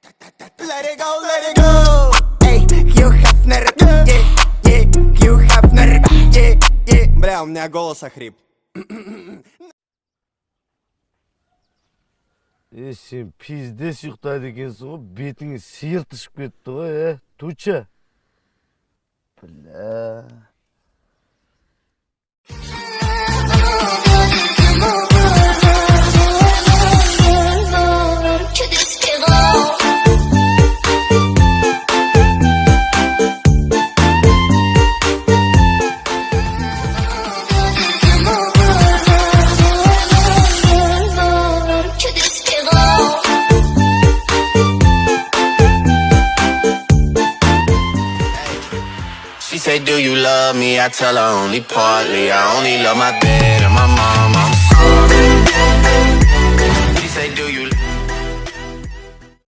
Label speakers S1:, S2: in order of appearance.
S1: Let it go, let it go. Эй, Хью Хафнер, Хью Хафнер, Бля, у меня голос охрип.
S2: Сен пиздес ұйықтайды екенсің ғой, бетіңе сиыр тышып кетті ғой, Туча. Бля.
S3: She say, do you love me? I tell her only partly. I only love my bed and my mom, I'm sorry.